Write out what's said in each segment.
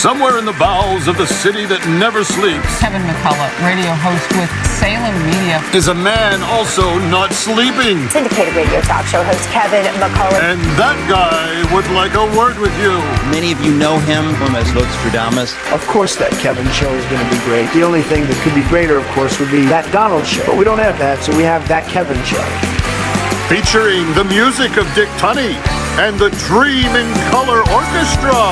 Somewhere in the bowels of the city that never sleeps Kevin McCullough, radio host with Salem Media, is a man also not sleeping. Syndicated radio talk show host Kevin McCullough. And that guy would like a word with you. Many of you know him as Nostradamus. Of course that Kevin show is going to be great. The only thing that could be greater, of course, would be that Donald show. But we don't have that, so we have that Kevin show. Featuring the music of Dick Tunney and the Dream in Color Orchestra.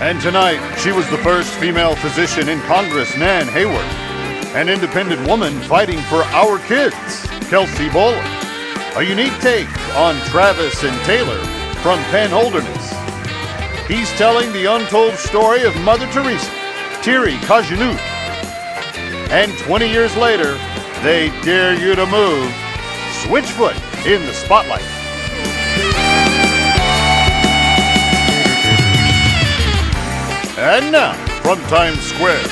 And tonight, she was the first female physician in Congress, Nan Hayward. An independent woman fighting for our kids, Kelsey Bowler. A unique take on Travis and Taylor from Penn Holderness. He's telling the untold story of Mother Teresa, Thierry Cajunut. And 20 years later, they dare you to move. Switchfoot in the spotlight. And now, from Times Square,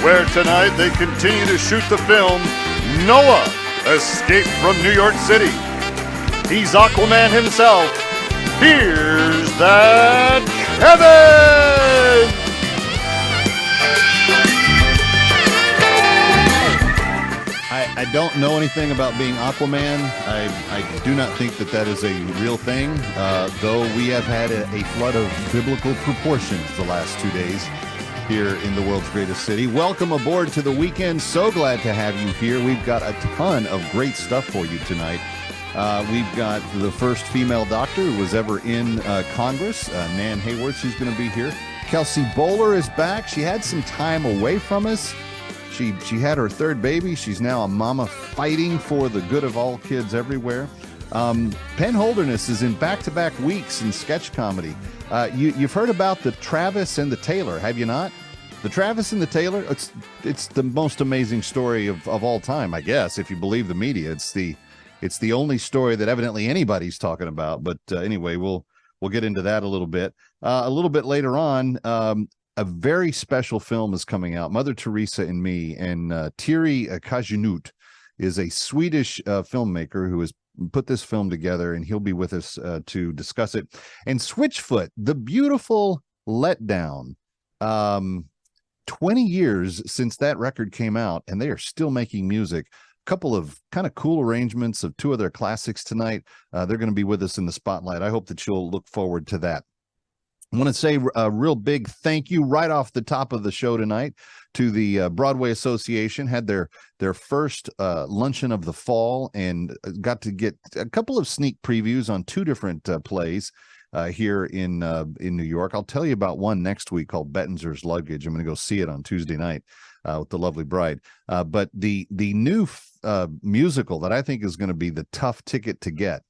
where tonight they continue to shoot the film Noah, Escape from New York City. He's Aquaman himself. Here's that Kevin! I don't know anything about being Aquaman. I do not think that is a real thing, though we have had a flood of biblical proportions the last 2 days here in the world's greatest city. Welcome aboard to the weekend. So glad to have you here. We've got a ton of great stuff for you tonight. We've got the first female doctor who was ever in Congress, Nan Hayward. She's going to be here. Kelsey Bowler is back. She had some time away from us. She had her third baby. She's now a mama fighting for the good of all kids everywhere. Penn Holderness is in back-to-back weeks in sketch comedy. You've heard about the Travis and the Taylor, have you not? The Travis and the Taylor, it's the most amazing story of all time, I guess, if you believe the media. It's the only story that evidently anybody's talking about. But anyway, we'll get into that a little bit. A little bit later on, a very special film is coming out, Mother Teresa and Me, and Thierry Cajunut is a Swedish filmmaker who has put this film together, and he'll be with us to discuss it. And Switchfoot, the beautiful letdown. 20 years since that record came out, and they are still making music. A couple of kind of cool arrangements of two of their classics tonight. They're going to be with us in the spotlight. I hope that you'll look forward to that. I want to say a real big thank you right off the top of the show tonight to the Broadway Association. Had their first luncheon of the fall and got to get a couple of sneak previews on two different plays here in New York. I'll tell you about one next week called Bettinger's Luggage. I'm going to go see it on Tuesday night with the lovely bride. But the new musical that I think is going to be the tough ticket to get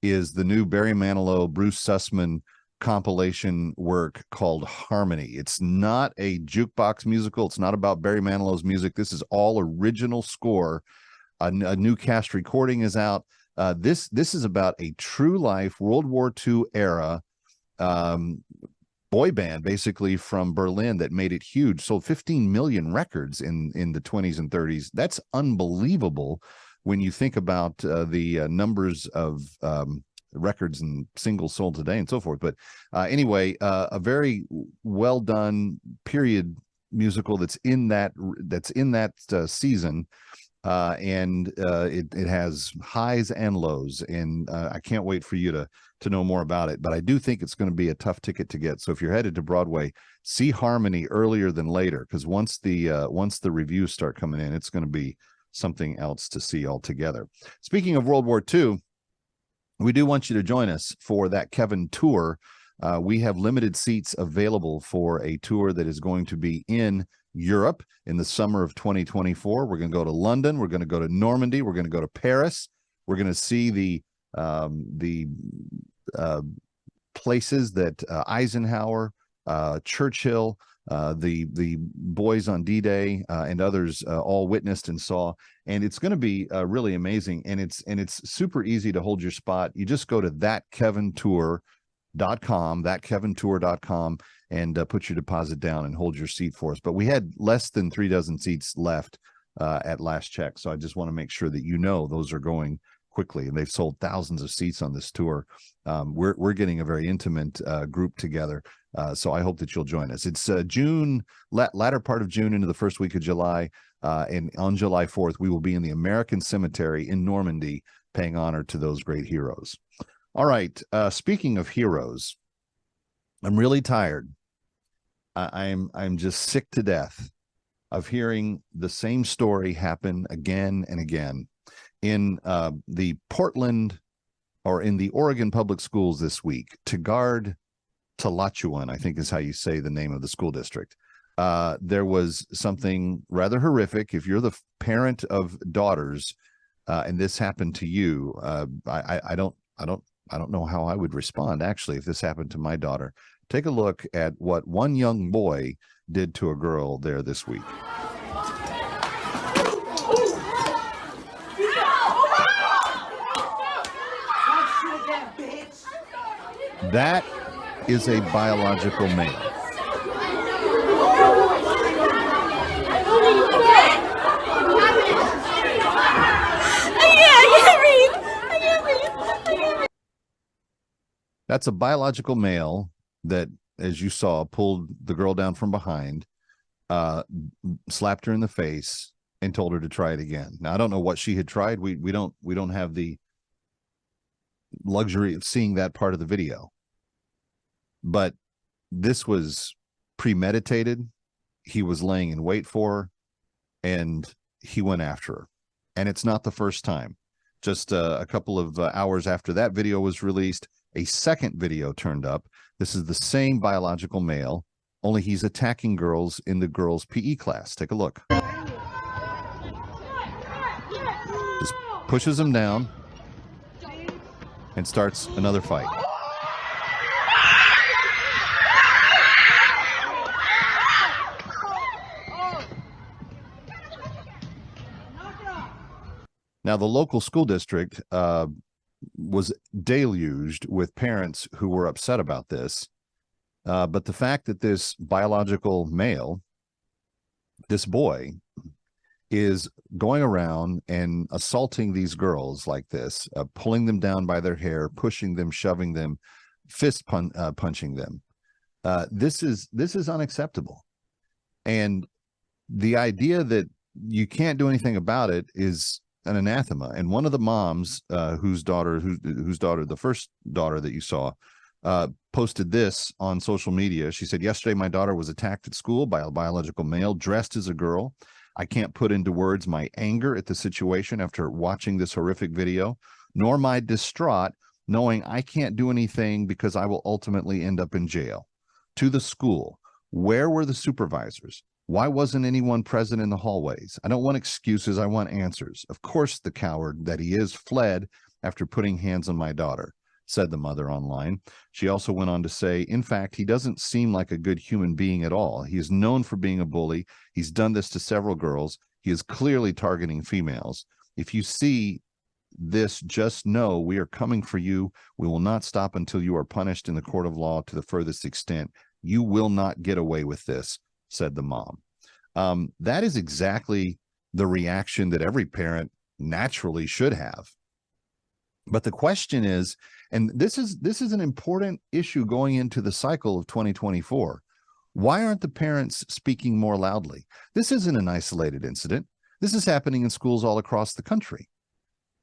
is the new Barry Manilow, Bruce Sussman compilation work called Harmony. It's not a jukebox musical. It's not about Barry Manilow's music. This is all original score. A new cast recording is out. This is about a true life World War II era boy band, basically from Berlin, that made it huge. Sold 15 million records in the 20s and 30s. That's unbelievable when you think about the numbers of records and singles sold today and so forth. But anyway, a very well done period musical that's in that season, and it has highs and lows, and I can't wait for you to know more about it. But I do think it's going to be a tough ticket to get. So if you're headed to Broadway, see Harmony earlier than later, because once the reviews start coming in, it's going to be something else to see altogether. Speaking of World War II, we do want you to join us for that Kevin tour. We have limited seats available for a tour that is going to be in Europe in the summer of 2024. We're going to go to London. We're going to go to Normandy. We're going to go to Paris. We're going to see the places that Eisenhower, Churchill, the boys on D-Day, and others all witnessed and saw. And it's going to be really amazing. And it's super easy to hold your spot. You just go to thatkevintour.com, and put your deposit down and hold your seat for us. But we had less than 36 seats left at last check. So I just want to make sure that those are going quickly, and they've sold thousands of seats on this tour. We're getting a very intimate group together, so I hope that you'll join us. It's June, latter part of June into the first week of July, and on July 4th, we will be in the American Cemetery in Normandy, paying honor to those great heroes. All right, speaking of heroes, I'm really tired. I'm just sick to death of hearing the same story happen again and again. In the Portland, or in the Oregon public schools this week, Tlachuan, I think is how you say the name of the school district. There was something rather horrific. If you're the parent of daughters, and this happened to you, I don't know how I would respond, actually, if this happened to my daughter. Take a look at what one young boy did to a girl there this week. That is a biological male. That's a biological male that, as you saw, pulled the girl down from behind, slapped her in the face, and told her to try it again. Now, I don't know what she had tried. We don't have the luxury of seeing that part of the video, but this was premeditated. He was laying in wait for her, and he went after her. And it's not the first time. Just a couple of hours after that video was released, a second video turned up. This is the same biological male, only he's attacking girls in the girls' PE class. Take a look. Just pushes them down and starts another fight. Now, the local school district was deluged with parents who were upset about this. But the fact that this biological male, this boy, is going around and assaulting these girls like this, pulling them down by their hair, pushing them, shoving them, punching them. This is unacceptable. And the idea that you can't do anything about it is an anathema. And one of the moms, whose daughter, the first daughter that you saw, posted this on social media. She said, "Yesterday, my daughter was attacked at school by a biological male dressed as a girl. I can't put into words my anger at the situation after watching this horrific video, nor my distraught knowing I can't do anything because I will ultimately end up in jail. To the school, where were the supervisors? Why wasn't anyone present in the hallways? I don't want excuses. I want answers. Of course, the coward that he is fled after putting hands on my daughter," said the mother online. She also went on to say, "In fact, he doesn't seem like a good human being at all. He is known for being a bully. He's done this to several girls. He is clearly targeting females. If you see this, just know we are coming for you. We will not stop until you are punished in the court of law to the furthest extent. You will not get away with this," said the mom. That is exactly the reaction that every parent naturally should have. But the question is, and this is an important issue going into the cycle of 2024, why aren't the parents speaking more loudly? This isn't an isolated incident. This is happening in schools all across the country.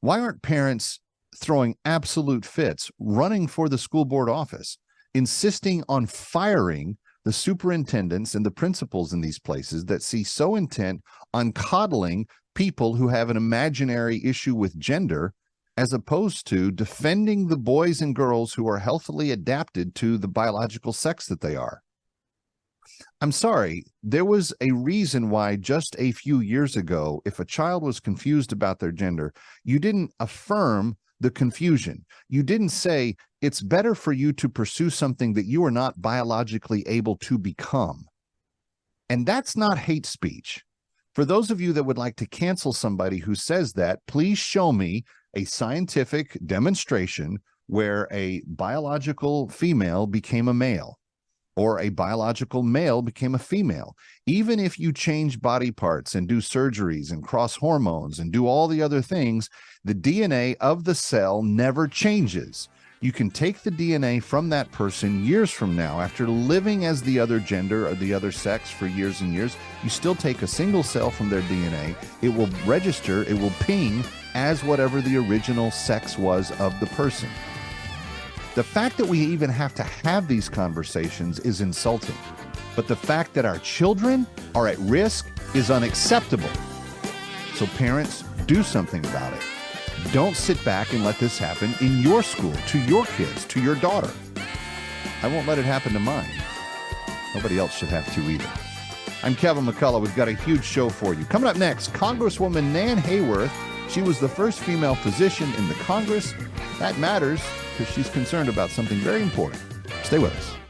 Why aren't parents throwing absolute fits, running for the school board office, insisting on firing the superintendents and the principals in these places that see so intent on coddling people who have an imaginary issue with gender, as opposed to defending the boys and girls who are healthily adapted to the biological sex that they are? I'm sorry, there was a reason why just a few years ago, if a child was confused about their gender, you didn't affirm the confusion. You didn't say, it's better for you to pursue something that you are not biologically able to become. And that's not hate speech. For those of you that would like to cancel somebody who says that, please show me a scientific demonstration where a biological female became a male. or a biological male became a female. Even if you change body parts and do surgeries and cross hormones and do all the other things, the DNA of the cell never changes. You can take the DNA from that person years from now, after living as the other gender or the other sex for years and years. You still take a single cell from their DNA. It will register, it will ping as whatever the original sex was of the person. The fact that we even have to have these conversations is insulting. But the fact that our children are at risk is unacceptable. So parents, do something about it. Don't sit back and let this happen in your school, to your kids, to your daughter. I won't let it happen to mine. Nobody else should have to either. I'm Kevin McCullough. We've got a huge show for you. Coming up next, Congresswoman Nan Hayworth. She was the first female physician in the Congress. That matters because she's concerned about something very important. Stay with us.